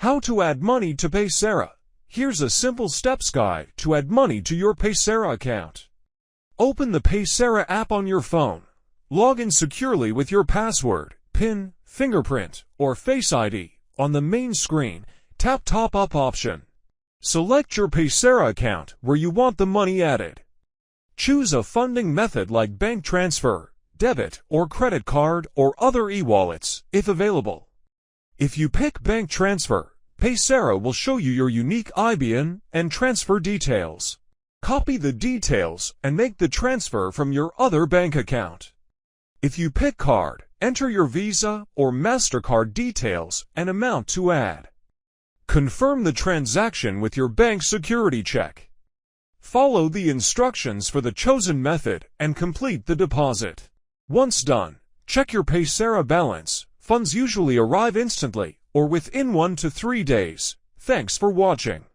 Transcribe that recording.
How to add money to Paysera. Here's a simple steps guide to add money to your Paysera account. Open the Paysera app on your phone. Log in securely with your password, PIN, fingerprint, or Face ID. On the main screen, tap Top Up option. Select your Paysera account where you want the money added. Choose a funding method like bank transfer, debit or credit card, or other e-wallets, if available. If you pick bank transfer, Paysera will show you your unique IBAN and transfer details. Copy the details and make the transfer from your other bank account. If you pick card, enter your Visa or MasterCard details and amount to add. Confirm the transaction with your bank security check. Follow the instructions for the chosen method and complete the deposit. Once done, check your Paysera balance. Funds usually arrive instantly or within 1 to 3 days. Thanks for watching.